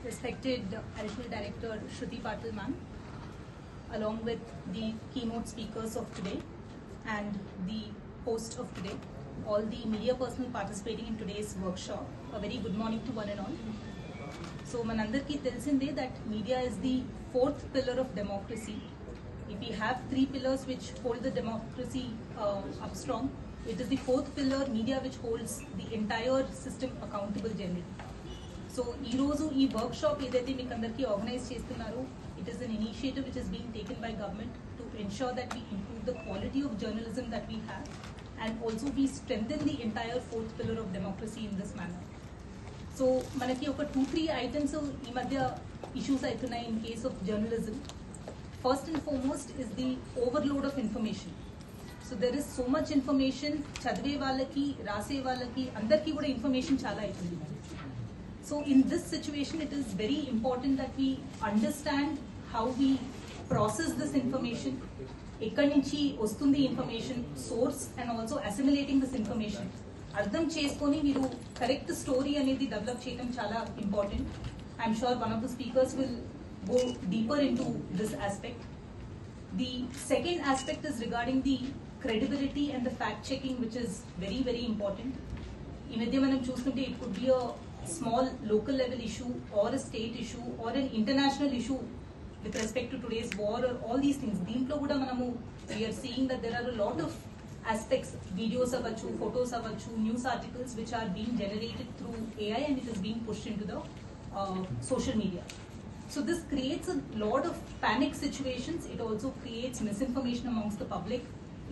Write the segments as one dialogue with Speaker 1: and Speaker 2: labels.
Speaker 1: respected Additional Director Shruti Patil ma'am, along with the keynote speakers of today and the host of today, all the media personnel participating in today's workshop. A very good morning to one and all. So manandarki telisinde that media is the fourth pillar of democracy. If we have three pillars which hold the democracy up strong, it is the fourth pillar, media, which holds the entire system accountable generally. So ee roju ee workshop edaithe meeku andarki organize chestunnaro, it is an initiative which is being taken by government to ensure that we improve the quality of journalism that we have, and also we strengthen the entire fourth pillar of democracy in this manner. So manaki oka 2-3 items ee madhya issues aitunayi in case of journalism. First and foremost is the overload of information. So there is so much information, chadve vallaki, rase vallaki, andarki kuda information chala aitundi. So in this situation, it is very important that we understand how we process this information, ekkadi nunchi ostundi information, source, and also assimilating this information. Ardham cheskoni meeru correct story anedi develop cheyadam chala important. I'm sure one of the speakers will go deeper into this aspect. The second aspect is regarding the credibility and the fact checking, which is very, very important. In madhya manam chustunte it could be a small local level issue or a state issue or an international issue with respect to today's war or all these things. Deentlo kuda manamu we are seeing that there are a lot of aspects, videos avachu, photos avachu, news articles which are being generated through AI and it is being pushed into the social media. So this creates a lot of panic situations. It also creates misinformation amongst the public.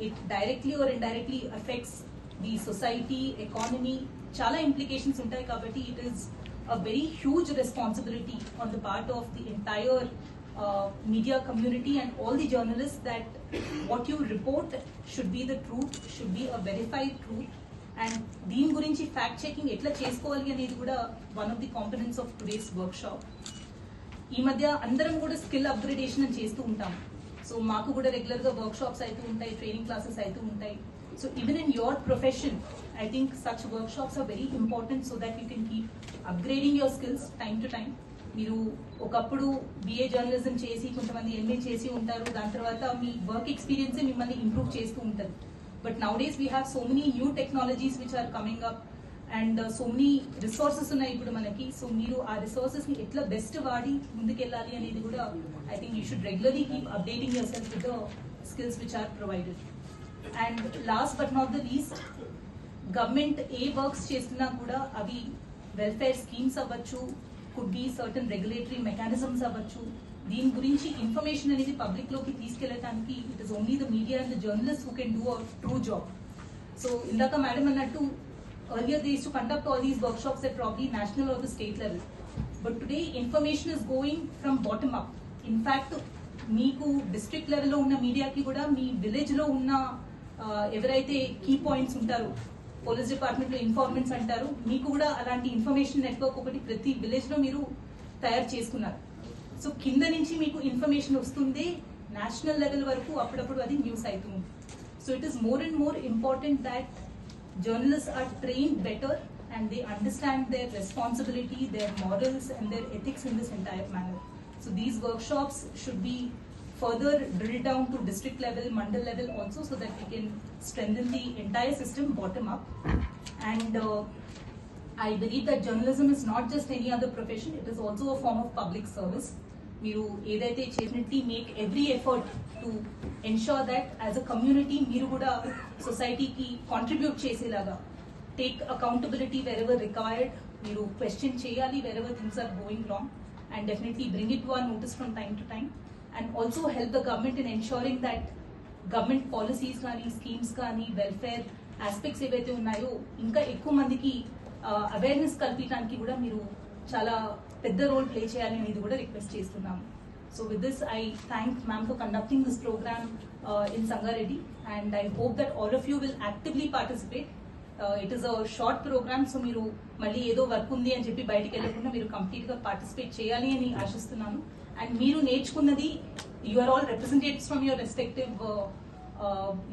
Speaker 1: It directly or indirectly affects the society, economy. Chala implications untai kabatti it is a very huge responsibility on the part of the entire media community and all the journalists that what you report should be the truth, should be a verified truth, and deen gurinchi fact checking etla chesukovali anedi kuda one of the components of today's workshop. ఈ మధ్య అందరం కూడా skill upgradation అని చేస్తూ ఉంటాం. So మాకు కూడా regular గా వర్క్ షాప్స్ అవుతూ ఉంటాయి, ట్రైనింగ్ క్లాసెస్ అవుతూ ఉంటాయి. So even in your profession I think such workshops are very important so that you can keep upgrading your skills time to time. మీరు ఒకప్పుడు బిఏ జర్నలిజం చేసి కొంతమంది MA చేసి ఉంటారు, దాని తర్వాత మీ వర్క్ ఎక్స్పీరియన్స్ మిమ్మల్ని ఇంప్రూవ్ చేస్తూ ఉంటుంది. But nowadays we have so many new technologies which are coming up and so many resources ఉన్నాయి ఇప్పుడు మనకి. సో మీరు ఆ రిసోర్సెస్ ని ఎట్లా బెస్ట్ వాడి ముందుకెళ్ళాలి అనేది కూడా I think you should regularly keep updating yourself with the skills which are provided. And last but not the least, government ఏ వర్క్స్ చేస్తున్నా కూడా అవి వెల్ఫేర్ స్కీమ్స్ అవ్వచ్చు, could be certain regulatory mechanisms అవ్వచ్చు, దీని గురించి ఇన్ఫర్మేషన్ అనేది public లోకి తీసుకెళ్ళడానికి it is only the media and the journalist who can do a true job. So ఇందాక మేడం అన్నట్టు earlier they used to conduct all these workshops at probably national or the state level, but today information is going from bottom up. In fact meeku district level lo unna media ki kuda mee village lo unna evaraithe key points untaru, police department lo informants antaru, meeku kuda alanti information network okati prati village lo meeru tayar chestunnaru. So kinda nunchi meeku information vastundi national level varaku appudapudu adi news aitundi. So it is more and more important that journalists are trained better and they understand their responsibility, their morals and their ethics in this entire manner. So these workshops should be further drilled down to district level, mandal level also, so that we can strengthen the entire system bottom up. And I believe that journalism is not just any other profession, it is also a form of public service. మీరు ఏదైతే definitely make every effort to ensure that as a community మీరు కూడా సొసైటీకి contribute చేసేలాగా take accountability wherever required, మీరు question చేయాలి wherever things are going wrong, and definitely bring it to our notice from time to time, and also help the government in ensuring that government policies కానీ schemes కానీ welfare aspects ఏవైతే ఉన్నాయో ఇంకా ఎక్కువ మందికి awareness కల్పించడానికి కూడా మీరు చాలా పెద్ద రోల్ ప్లే చేయాలి అనేది కూడా రిక్వెస్ట్ చేస్తున్నాము. So with this I thank ma'am for conducting this programme in Sangareddy, and I hope that all of you will actively participate. It is a short programme, so మీరు మళ్ళీ ఏదో వర్క్ ఉంది అని చెప్పి బయటకు వెళ్ళకుండా మీరు కంప్లీట్ గా పార్టిసిపేట్ చేయాలి అని ఆశిస్తున్నాను. అండ్ మీరు నేర్చుకున్నది you are all representatives from your respective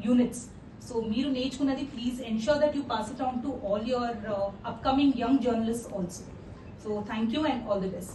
Speaker 1: units. So మీరు నేర్చుకున్నది please ensure that you pass it on to all your upcoming young journalist also. So thank you and all the best.